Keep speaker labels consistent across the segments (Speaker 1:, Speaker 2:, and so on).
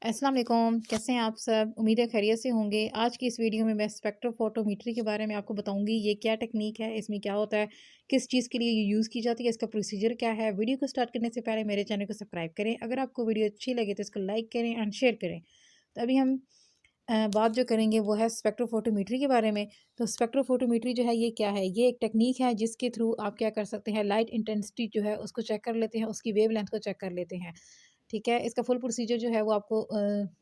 Speaker 1: अस्सलाम वालेकुम, कैसे हैं आप सब? उम्मीद है खैरियत से होंगे। आज की इस वीडियो में मैं स्पेक्ट्रोफोटोमेट्री के बारे में आपको बताऊंगी। ये क्या टेक्निक है, इसमें क्या होता है, किस चीज़ के लिए ये यूज़ की जाती है, इसका प्रोसीजर क्या है। वीडियो को स्टार्ट करने से पहले मेरे चैनल को सब्सक्राइब करें। अगर आपको वीडियो अच्छी लगे तो इसको लाइक करें एंड शेयर करें। तो अभी हम बात जो करेंगे वो है स्पेक्ट्रोफोटोमेट्री के बारे में। तो स्पेक्ट्रोफोटोमेट्री जो है ये क्या है? ये एक टेक्निक है जिसके थ्रू आप क्या कर सकते हैं, लाइट इंटेंसिटी जो है उसको चेक कर लेते हैं, उसकी वेवलेंथ को चेक कर लेते हैं। ठीक है, इसका फुल प्रोसीजर जो है वो आपको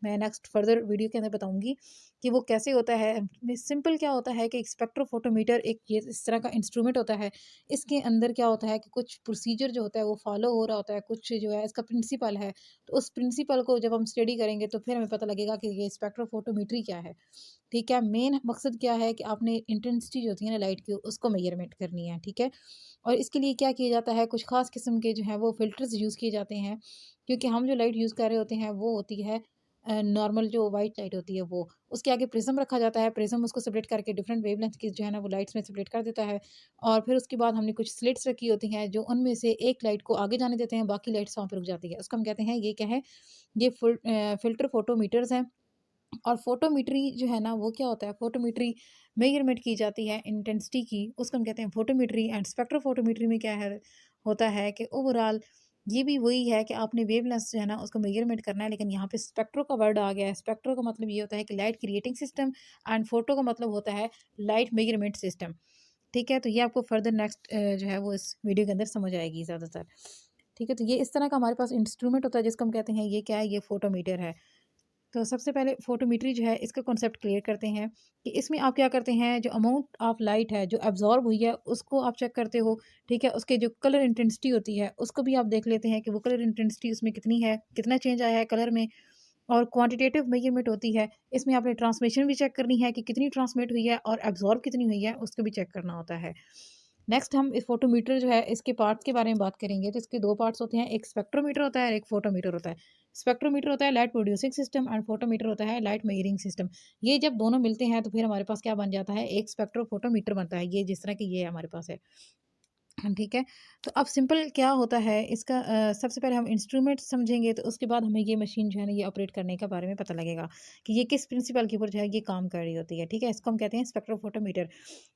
Speaker 1: मैं नेक्स्ट फर्दर वीडियो के अंदर बताऊंगी कि वो कैसे होता है। सिंपल क्या होता है कि एक स्पेक्ट्रोफोटोमीटर एक ये इस तरह का इंस्ट्रूमेंट होता है। इसके अंदर क्या होता है कि कुछ प्रोसीजर जो होता है वो फॉलो हो रहा होता है, कुछ जो है इसका प्रिंसिपल है। तो उस प्रिंसिपल को जब हम स्टडी करेंगे तो फिर हमें पता लगेगा कि ये स्पेक्ट्रोफोटोमेट्री क्या है। ठीक है, मेन मकसद क्या है कि आपने इंटेंसिटी जो होती है ना लाइट की उसको मेजरमेंट करनी है। ठीक है, और इसके लिए क्या किया जाता है, कुछ खास किस्म के जो है वो फिल्टर्स यूज़ किए जाते हैं। क्योंकि हम जो लाइट यूज़ कर रहे होते हैं वो होती है नॉर्मल जो वाइट लाइट होती है वो। उसके आगे प्रिज्म रखा जाता है, प्रिज्म उसको सेपरेट करके डिफरेंट वेवलेंथ की जो है ना वो लाइट्स में सेपरेट कर देता है। और फिर उसके बाद हमने कुछ स्लिट्स रखी होती हैं जो उनमें से एक लाइट को आगे जाने देते हैं, बाकी लाइट्स वहाँ पे रुक जाती है। उसको हम कहते हैं, ये क्या है, ये फ़िल्टर फोटोमीटर्स हैं। और फोटोमेट्री जो है ना वो क्या होता है, फोटोमेट्री मेजरमेंट की जाती है इंटेंसिटी की, उसको हम कहते हैं फोटोमेट्री। एंड स्पेक्ट्रोफोटोमेट्री में क्या है, होता है कि ओवरऑल ये भी वही है कि आपने वेवलेंथ जो है ना उसको मेजरमेंट करना है, लेकिन यहाँ पे स्पेक्ट्रो का वर्ड आ गया है। स्पेक्ट्रो का मतलब ये होता है कि light creating system, and photo का मतलब होता है लाइट मेजरमेंट सिस्टम। ठीक है, तो ये आपको फर्दर नेक्स्ट जो है वो इस वीडियो के अंदर समझ आएगी ज़्यादातर। ठीक है, तो ये इस तरह का हमारे पास इंस्ट्रूमेंट होता है जिसको हम कहते हैं, ये क्या है, ये फोटोमीटर है। तो सबसे पहले फोटोमेट्री जो है इसका कॉन्सेप्ट क्लियर करते हैं कि इसमें आप क्या करते हैं, जो अमाउंट ऑफ लाइट है जो एब्जॉर्ब हुई है उसको आप चेक करते हो। ठीक है, उसके जो कलर इंटेंसिटी होती है उसको भी आप देख लेते हैं कि वो कलर इंटेंसिटी उसमें कितनी है, कितना चेंज आया है कलर में। और क्वांटिटेटिव मेजरमेंट होती है, इसमें आपने ट्रांसमिशन भी चेक करनी है कि कितनी ट्रांसमिट हुई है, और एब्जॉर्ब कितनी हुई है उसको भी चेक करना होता है। नेक्स्ट हम इस फोटोमीटर जो है इसके पार्ट्स के बारे में बात करेंगे। तो इसके दो पार्ट्स होते हैं, एक स्पेक्ट्रोमीटर होता है और एक फोटोमीटर होता है। स्पेक्ट्रोमीटर होता है light producing system, and photometer होता है लाइट मेजरिंग सिस्टम। ये जब दोनों मिलते हैं तो फिर हमारे पास क्या बन जाता है, एक स्पेक्ट्रोफोटोमीटर बनता है, ये जिस तरह की ये हमारे पास है। ठीक है, तो अब सिंपल क्या होता है इसका, सबसे पहले हम इंस्ट्रूमेंट समझेंगे तो उसके बाद हमें ये मशीन जो है ना ये ऑपरेट करने के बारे में पता लगेगा कि ये किस प्रिंसिपल के ऊपर जो है ये काम कर रही होती है। ठीक है, इसको हम कहते हैं स्पेक्ट्रोफोटोमीटर।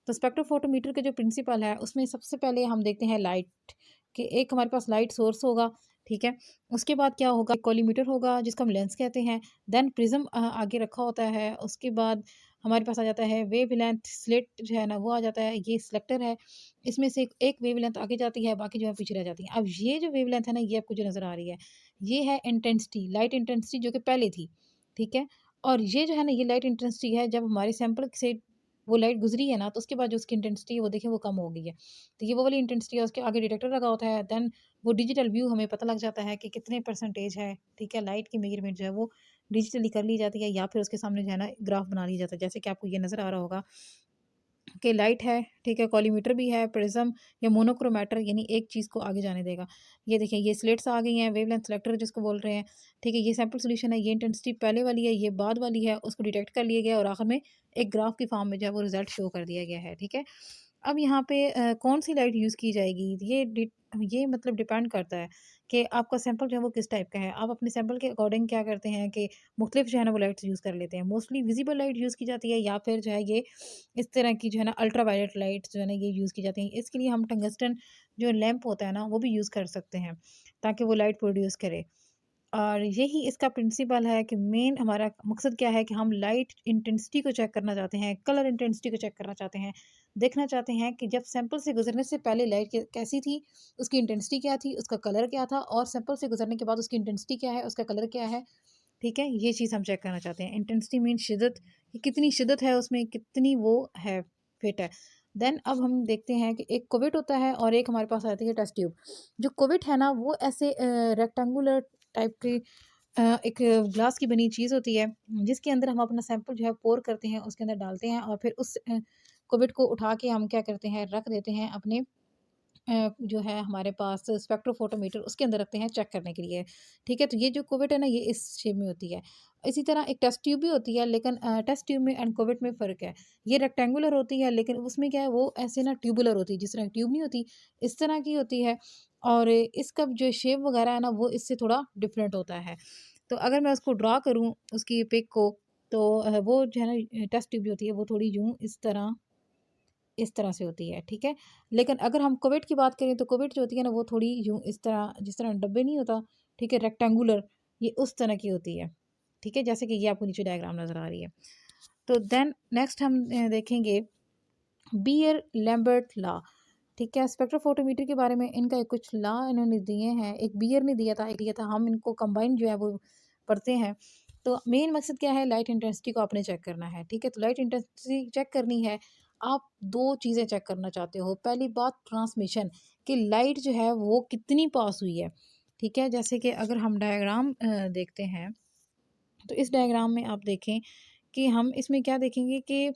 Speaker 1: तो स्पेक्ट्रोफोटोमीटर का जो प्रिंसिपल है उसमें सबसे पहले हम देखते हैं लाइट कि एक हमारे पास लाइट सोर्स होगा। ठीक है, उसके बाद क्या होगा, कॉलीमीटर होगा जिसको हम लेंस कहते हैं। देन प्रिज्म आगे रखा होता है। उसके बाद हमारे पास आ जाता है वेव लेंथ स्लिट जो है ना वो आ जाता है, ये सिलेक्टर है। इसमें से एक वेव लेंथ आगे जाती है, बाकी जो है पीछे रह जाती है। अब ये जो वेव लेंथ है ना ये आपको जो नज़र आ रही है, ये है इंटेंसिटी, लाइट इंटेंसिटी जो कि पहले थी। ठीक है, और ये जो है ना ये लाइट इंटेंसिटी है जब हमारे सैंपल से वो लाइट गुजरी है ना तो उसके बाद जो उसकी इंटेंसिटी है वो देखें वो कम हो गई है। तो ये वो वाली इंटेंसिटी है, उसके आगे डिटेक्टर लगा होता है। देन वो डिजिटल व्यू हमें पता लग जाता है कि कितने परसेंटेज है। ठीक है, लाइट की मेजरमेंट जो है वो डिजिटली कर ली जाती है, या फिर उसके सामने जो है ना ग्राफ बना लिया जाता है, जैसे कि आपको ये नज़र आ रहा होगा कि लाइट है। ठीक है, कॉलीमीटर भी है, प्रिज्म या मोनोक्रोमेटर यानी एक चीज़ को आगे जाने देगा। ये देखिए ये स्लिट्स आ गई हैं, वेवलेंथ सेलेक्टर जिसको बोल रहे हैं। ठीक है, ये सैंपल सॉल्यूशन है, ये इंटेंसिटी पहले वाली है, ये बाद वाली है, उसको डिटेक्ट कर लिया गया और आखिर में एक ग्राफ की फॉर्म में जो है वो रिजल्ट शो कर दिया गया है। ठीक है, अब यहाँ पे कौन सी लाइट यूज़ की जाएगी, ये मतलब डिपेंड करता है कि आपका सैंपल जो है वो किस टाइप का है। आप अपने सैंपल के अकॉर्डिंग क्या करते हैं कि मुख्तलिफ जो है ना वो लाइट्स यूज़ कर लेते हैं। मोस्टली विजिबल लाइट यूज़ की जाती है, या फिर जो है ये इस तरह की जो है ना अल्ट्रा वायलेट लाइट जो है ना ये यूज़ की जाती हैं। इसके लिए हम टंगस्टन जो लैंप होता है ना वो भी यूज़ कर सकते हैं ताकि वो लाइट प्रोड्यूस करे। और यही इसका प्रिंसिपल है कि मेन हमारा मकसद क्या है कि हम लाइट इंटेंसिटी को चेक करना चाहते हैं, कलर इंटेंसिटी को चेक करना चाहते हैं। देखना चाहते हैं कि जब सैंपल से गुजरने से पहले लाइट कैसी थी, उसकी इंटेंसिटी क्या थी, उसका कलर क्या था, और सैंपल से गुजरने के बाद उसकी इंटेंसिटी क्या है, उसका कलर क्या है। ठीक है, ये चीज़ हम चेक करना चाहते हैं। इंटेंसिटी मीन शिद्दत, कि कितनी शिद्दत है उसमें, कितनी वो है, फिट है। देन अब हम देखते हैं कि एक कोविट होता है और एक हमारे पास आती है टेस्ट ट्यूब। जो कोविट है ना वो ऐसे रेक्टेंगुलर टाइप की एक ग्लास की बनी चीज़ होती है जिसके अंदर हम अपना सैंपल जो है पोर करते हैं, उसके अंदर डालते हैं और फिर उस कोविड को उठा के हम क्या करते हैं, रख देते हैं अपने जो है हमारे पास स्पेक्ट्रोफोटोमीटर उसके अंदर रखते हैं चेक करने के लिए। ठीक है, तो ये जो कोविड है ना ये इस शेप में होती है। इसी तरह एक टेस्ट ट्यूब भी होती है, लेकिन टेस्ट ट्यूब में एंड कोविड में फ़र्क है। ये रेक्टेंगुलर होती है लेकिन उसमें क्या है वो ऐसे ना ट्यूबुलर होती है, जिस तरह ट्यूब नहीं होती इस तरह की होती है। और इसका जो शेप वगैरह है ना वो इससे थोड़ा डिफरेंट होता है। तो अगर मैं उसको ड्रा करूँ उसकी पिक को, तो वो जो है ना टेस्ट ट्यूब जो होती है वो थोड़ी यूँ इस तरह से होती है, ठीक है। लेकिन अगर हम कोविड की बात करें तो कोविड जो होती है ना वो थोड़ी यूँ इस तरह, जिस तरह डब्बे नहीं होता, ठीक है, रेक्टेंगुलर, ये उस तरह की होती है, ठीक है, जैसे कि ये आपको नीचे डायग्राम नज़र आ रही है। तो देन नेक्स्ट हम देखेंगे बियर लैम्बर्ट लॉ, ठीक है। स्पेक्ट्रोफोटोमीटर के बारे में इनका एक कुछ लॉ इन्होंने दिए हैं, एक बियर ने दिया था, एक दिया था, हम इनको कंबाइन जो है वो पढ़ते हैं। तो मेन मकसद क्या है, लाइट इंटेंसिटी को आपने चेक करना है, ठीक है। तो लाइट इंटेंसिटी चेक करनी है, आप दो चीज़ें चेक करना चाहते हो। पहली बात ट्रांसमिशन, कि लाइट जो है वो कितनी पास हुई है, ठीक है। जैसे कि अगर हम डायग्राम देखते हैं, तो इस डायग्राम में आप देखें कि हम इसमें क्या देखेंगे कि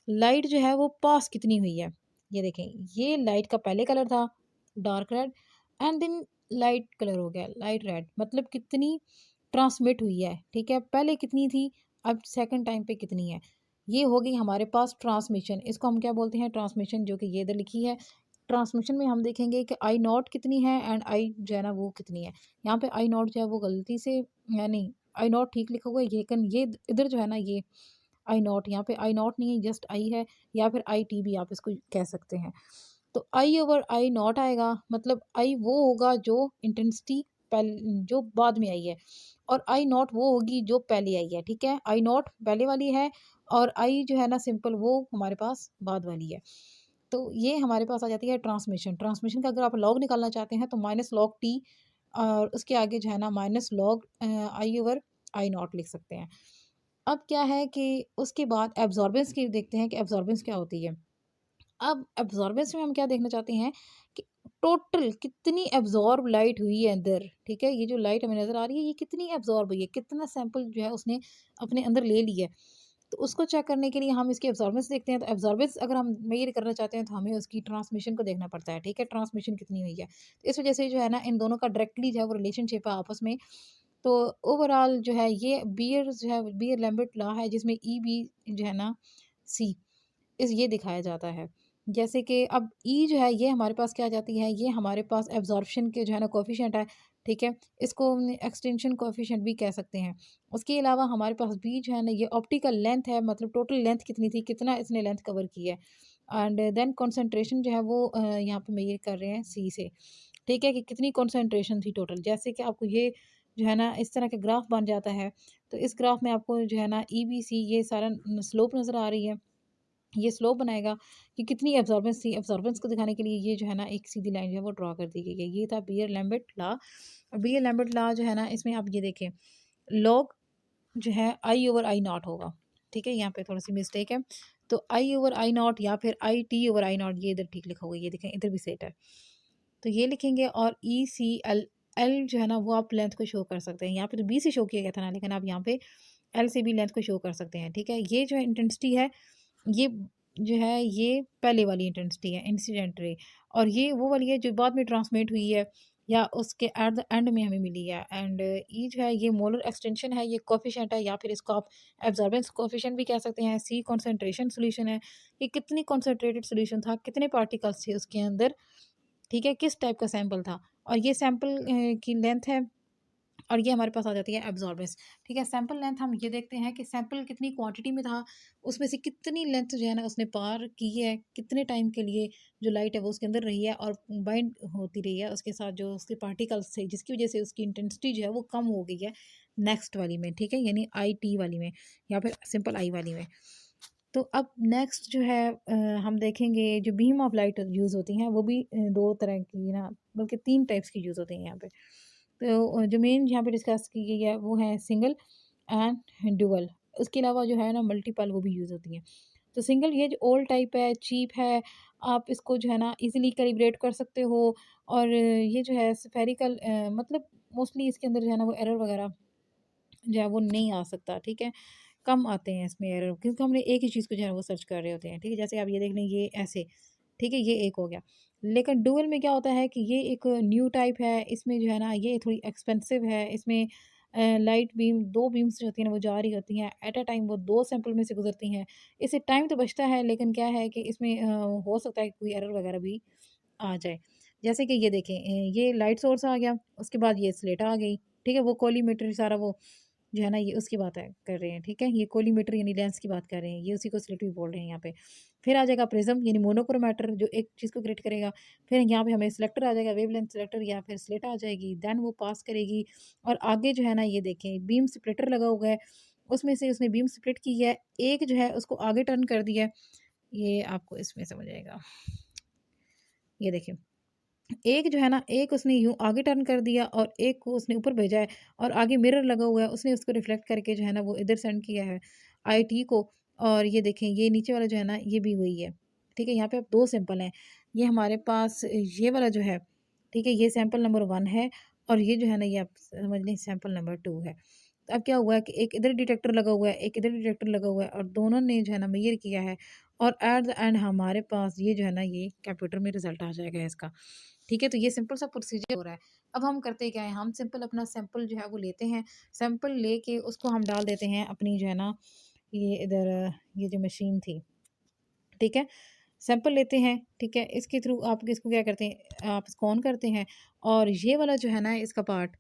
Speaker 1: लाइट जो है वो पास कितनी हुई है। ये देखें, ये लाइट का पहले कलर था dark red, and then light colour हो गया लाइट रेड, मतलब कितनी ट्रांसमिट हुई है, ठीक है। पहले कितनी थी, अब सेकंड टाइम पे कितनी है। ये हो गई हमारे पास ट्रांसमिशन, इसको हम क्या बोलते हैं, ट्रांसमिशन, जो कि ये इधर लिखी है। ट्रांसमिशन में हम देखेंगे कि आई नॉट कितनी है एंड आई जो है ना वो कितनी है। यहाँ पे आई नॉट जो है वो गलती से, यानी आई नॉट ठीक लिखा हुआ है, लेकिन ये इधर जो है ना ये आई नॉट, यहाँ पे आई नॉट नहीं है, जस्ट आई है, या फिर आई टी भी आप इसको कह सकते हैं। तो आई ओवर आई नॉट आएगा, मतलब आई वो होगा जो इंटेंसिटी पहले जो बाद में आई है, और आई नॉट वो होगी जो पहले आई है, ठीक है। आई नॉट पहले वाली है, और आई जो है ना सिंपल वो हमारे पास बाद वाली है। तो ये हमारे पास आ जाती है ट्रांसमिशन। ट्रांसमिशन का अगर आप लॉग निकालना चाहते हैं तो माइनस लॉग टी, और उसके आगे जो है ना minus log I over I not लिख सकते हैं। अब क्या है कि उसके बाद एब्जॉर्बेंस की देखते हैं कि एब्जॉर्बेंस क्या होती है। अब एब्जॉर्बेंस में हम क्या देखना चाहते हैं कि टोटल कितनी एब्जॉर्ब लाइट हुई है अंदर, ठीक है। ये जो लाइट हमें नज़र आ रही है ये कितनी एब्जॉर्ब हुई है, कितना सैंपल जो है उसने अपने अंदर ले लिया है। तो उसको चेक करने के लिए हम इसकी एब्जॉर्बेंस देखते हैं। तो एब्जॉर्बेंस अगर हम मेजर करना चाहते हैं तो हमें उसकी ट्रांसमिशन को देखना पड़ता है, ठीक है, ट्रांसमिशन कितनी हुई है। तो इस वजह से जो है ना इन दोनों का डायरेक्टली जो है वो रिलेशनशिप है आपस में। तो ओवरऑल जो है ये बियर जो है बियर लैम्बर्ट लॉ है, जिसमें ई बी जो है ना सी इस ये दिखाया जाता है। जैसे कि अब ई जो है ये हमारे पास क्या आ जाती है, ये हमारे पास एब्ज़ॉर्प्शन के जो है ना कोएफ़िशिएंट है, ठीक है? इसको हमने एक्सटेंशन कोएफ़िशिएंट भी कह सकते हैं। उसके अलावा हमारे पास बी जो है ना ये ऑप्टिकल लेंथ है, मतलब टोटल लेंथ कितनी थी, कितना इसने लेंथ कवर की है। एंड देन कंसंट्रेशन जो है वो यहाँ पे मेज़र कर रहे हैं सी से, ठीक है? कि कितनी कंसंट्रेशन थी टोटल। जैसे कि आपको ये जो है ना इस तरह का ग्राफ बन जाता है, तो इस ग्राफ में आपको जो है ना ईबीसी ये सारा स्लोप नज़र आ रही है। ये स्लोप बनाएगा कि कितनी एब्ज़ॉर्बेंस थी। एब्ज़ॉर्बेंस को दिखाने के लिए ये जो है ना एक सीधी लाइन जो है वो ड्रा कर दी गई है। ये था बियर लैम्बर्ट लॉ। और बियर लैम्बर्ट लॉ जो है ना इसमें आप ये देखें, लॉग जो है आई ओवर आई नॉट होगा, ठीक है। यहाँ पे थोड़ी सी मिस्टेक है। तो आई ओवर आई नॉट या फिर I T over I not, ये इधर ठीक लिखा हुआ है, ये देखें इधर भी सेट है। तो ये लिखेंगे, और ई सी एल, एल जो है ना वो आप लेंथ को शो कर सकते हैं। यहाँ पे तो बी से शो किया गया था ना, लेकिन आप यहाँ पे एल से भी लेंथ को शो कर सकते हैं, ठीक है। ये जो है इंटेंसिटी है, ये जो है ये पहले वाली इंटेंसिटी है इंसिडेंट रे, और ये वो वाली है जो बाद में ट्रांसमिट हुई है या उसके एट द एंड में हमें मिली है। एंड ई जो है ये मोलर एक्सटेंशन है, ये कोफिशिएंट है, या फिर इसको आप एब्जॉर्बेंस कोफिशिएंट भी कह सकते हैं। सी कंसंट्रेशन सॉल्यूशन है, ये कितनी कंसंट्रेटेड सॉल्यूशन था, कितने पार्टिकल्स थे उसके अंदर, ठीक है, किस टाइप का सैंपल था, और ये सैंपल की लेंथ है। और ये हमारे पास आ जाती है एब्जॉर्बेंस, ठीक है। सैंपल लेंथ हम ये देखते हैं कि सैंपल कितनी क्वांटिटी में था, उसमें से कितनी लेंथ जो है ना उसने पार की है, कितने टाइम के लिए जो लाइट है वो उसके अंदर रही है और बाइंड होती रही है उसके साथ जो उसके पार्टिकल्स थे, जिसकी वजह से उसकी इंटेंसिटी जो है वो कम हो गई है नेक्स्ट वाली में, ठीक है, यानी आई टी वाली में या फिर सिंपल आई वाली में। तो अब नेक्स्ट जो है हम देखेंगे जो बीम ऑफ लाइट यूज़ होती हैं वो भी दो तरह की ना, बल्कि तीन टाइप्स की यूज़ होती हैं यहाँ पे। तो जो मेन यहाँ पे डिस्कस की गई है वो है सिंगल एंड डुअल। उसके अलावा जो है ना मल्टीपल वो भी यूज़ होती हैं। तो सिंगल ये जो ओल्ड टाइप है, चीप है, आप इसको जो है ना इजीली कैलिब्रेट कर सकते हो। और ये जो है स्फेरिकल, मतलब मोस्टली इसके अंदर जो है ना वो एरर वगैरह जो है वो नहीं आ सकता, ठीक है। कम आते हैं इसमें एरर, क्योंकि हमने एक ही चीज़ को जो है वो सर्च कर रहे होते हैं, ठीक है। जैसे आप ये देख लें ये ऐसे, ठीक है, ये एक हो गया। लेकिन डुअल में क्या होता है कि ये एक न्यू टाइप है, इसमें जो है ना ये थोड़ी एक्सपेंसिव है। इसमें लाइट बीम, दो बीम्स जो होती हैं ना वो जा रही होती हैं एट अ टाइम, वो दो सैंपल में से गुजरती हैं। इससे टाइम तो बचता है, लेकिन क्या है कि इसमें हो सकता है कि कोई एरर वगैरह भी आ जाए। जैसे कि ये देखें, ये लाइट सोर्स आ गया, उसके बाद ये स्लेट आ गई, ठीक है, वो कोलीमेटर सारा वो जो है ना ये उसकी बात है कर रहे हैं, ठीक है। ये कोलीमेटर यानी लेंस की बात कर रहे हैं, ये उसी को सिलेक्टिव बोल रहे हैं यहाँ पे। फिर आ जाएगा प्रिज्म यानी मोनोक्रोमेटर जो एक चीज़ को क्रिएट करेगा। फिर यहाँ पे हमें सिलेक्टर आ जाएगा, वेवलेंथ सिलेक्टर या फिर स्लिट आ जाएगी, देन वो पास करेगी। और आगे जो है ना ये देखें बीम स्प्लिटर लगा हुआ है, उसमें से उसने बीम स्प्लिट की है, एक जो है उसको आगे टर्न कर दिया है। ये आपको इसमें समझ आएगा। ये देखिए, एक जो है ना, एक उसने यूँ आगे टर्न कर दिया और एक को उसने ऊपर भेजा है और आगे मिरर लगा हुआ है, उसने उसको रिफ्लेक्ट करके जो है ना वो इधर सेंड किया है आईटी को। और ये देखें ये नीचे वाला जो है ना ये भी वही है, ठीक है। यहाँ पे अब 2 सैंपल हैं। ये हमारे पास ये वाला जो है, ठीक है, ये सैंपल नंबर 1 है और ये जो है ना ये आप समझ लें सैंपल नंबर 2 है। तो अब क्या हुआ है कि एक इधर डिटेक्टर लगा हुआ है, एक इधर डिटेक्टर लगा हुआ है और दोनों ने जो है ना मेज़र किया है और एट द एंड हमारे पास ये जो है ना ये कंप्यूटर में रिज़ल्ट आ जाएगा इसका। ठीक है, तो ये सिंपल सा प्रोसीजर हो रहा है। अब हम करते क्या हैं, हम सिंपल अपना सैंपल जो है वो लेते हैं, सैंपल लेके उसको हम डाल देते हैं अपनी जो है ना ये इधर ये जो मशीन थी, ठीक है? सैंपल लेते हैं, ठीक है? इसके थ्रू आप इसको क्या करते हैं, आप इसको ऑन करते हैं और ये वाला जो है ना इसका पार्ट,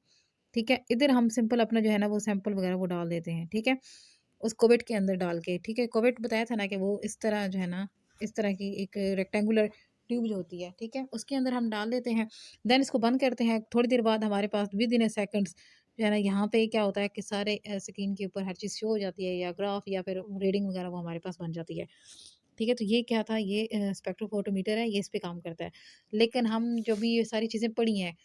Speaker 1: ठीक है? इधर हम सिंपल अपना जो है ना वो सैंपल वगैरह वो डाल देते हैं, ठीक है? उस कोवेट के अंदर डाल के, ठीक है? कोवेट बताया था ना कि वो इस तरह जो है ना, इस तरह की एक रेक्टेंगुलर ट्यूब जो होती है, ठीक है? उसके अंदर हम डाल देते हैं, देन इसको बंद करते हैं। थोड़ी देर बाद हमारे पास विद इन अ सेकंड्स जो है ना यहाँ पे क्या होता है कि सारे स्क्रीन के ऊपर हर चीज़ शो हो जाती है या ग्राफ या फिर रीडिंग वगैरह वो हमारे पास बन जाती है, ठीक है? तो ये क्या था, ये स्पेक्ट्रोफोटोमीटर है, ये इस पे काम करता है। लेकिन हम जो भी ये सारी चीज़ें पढ़ी हैं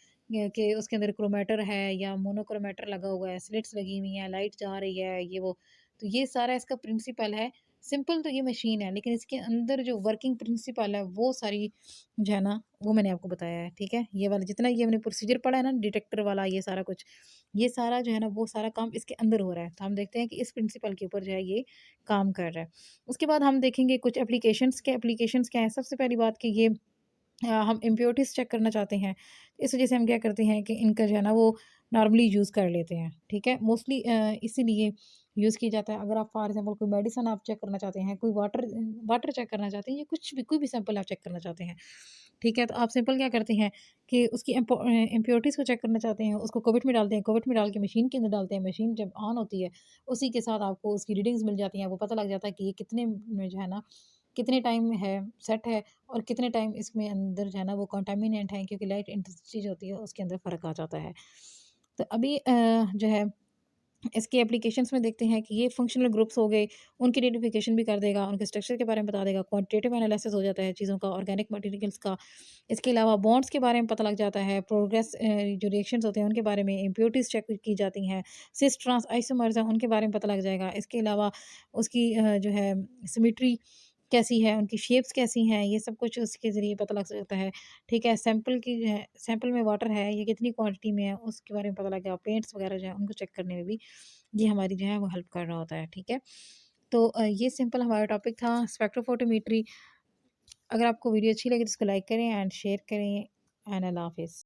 Speaker 1: कि उसके अंदर क्रोमैटर है या मोनोक्रोमैटर लगा हुआ है, स्लिट्स लगी हुई हैं, लाइट जा रही है, ये वो। तो ये सारा इसका प्रिंसिपल है। सिंपल तो ये मशीन है, लेकिन इसके अंदर जो वर्किंग प्रिंसिपल है, वो सारी जो है ना, वो मैंने आपको बताया है, ठीक है? ये वाला जितना ये हमने प्रोसीजर पढ़ा है ना, डिटेक्टर वाला, ये सारा कुछ, ये सारा जो है ना, वो सारा काम इसके अंदर हो रहा है। तो हम देखते हैं कि इस प्रिंसिपल के ऊपर जो है, ये काम कर रहा है। उसके बाद हम देखेंगे कुछ एप्लीकेशंस क्या हैं। सबसे पहली बात कि ये हम इम्प्योरिटीज़ चेक करना चाहते हैं। इस वज़ह से हम क्या करते हैं कि इनका जो है ना वो नॉर्मली यूज़ कर लेते हैं, ठीक है? मोस्टली इसीलिए यूज़ किया जाता है। अगर आप फॉर एग्ज़ाम्पल कोई मेडिसिन आप चेक करना चाहते हैं, कोई वाटर वाटर चेक करना चाहते हैं या कुछ भी कोई भी सैंपल आप चेक करना चाहते हैं, ठीक है? तो आप सिंपल क्या करते हैं कि उसकी इम्प्योरिटीज़ को चेक करना चाहते हैं, उसको कोविड में डालते हैं, कोविड में डाल के मशीन के अंदर डालते हैं, मशीन जब ऑन होती है, उसी के साथ आपको उसकी रीडिंग्स मिल जाती हैं, वो पता लग जाता है कि ये कितने में जो है ना, कितने टाइम है सेट है और कितने टाइम इसमें अंदर जो है ना वो कंटामिनेंट है, क्योंकि लाइट इंटेंसिटी जो होती है उसके अंदर फ़र्क आ जाता है। तो अभी जो है इसके एप्लीकेशंस में देखते हैं कि ये फंक्शनल ग्रुप्स हो गए, उनकी आइडेंटिफिकेशन भी कर देगा, उनके स्ट्रक्चर के बारे में बता देगा, क्वांटिटेटिव एनालिसिस हो जाता है चीज़ों का, ऑर्गेनिक मटेरियल्स का। इसके अलावा बॉन्ड्स के बारे में पता लग जाता है, प्रोग्रेस जो रिएक्शंस होते हैं उनके बारे में, इम्प्योरिटीज़ चेक की जाती हैं, सिस ट्रांस आइसोमर्स हैं उनके बारे में पता लग जाएगा। इसके अलावा उसकी जो है सिमेट्री कैसी है, उनकी शेप्स कैसी हैं, ये सब कुछ उसके ज़रिए पता लग सकता है, ठीक है? सैंपल की जो है, सैंपल में वाटर है, ये कितनी क्वांटिटी में है, उसके बारे में पता लग गया। पेंट्स वगैरह जो है, उनको चेक करने में भी ये हमारी जो है वो हेल्प कर रहा होता है, ठीक है? तो ये सिंपल हमारा टॉपिक था स्पेक्ट्रोफोटोमेट्री। अगर आपको वीडियो अच्छी लगी तो इसको लाइक करें एंड शेयर करें एंड अल्लाह हाफ़िज़।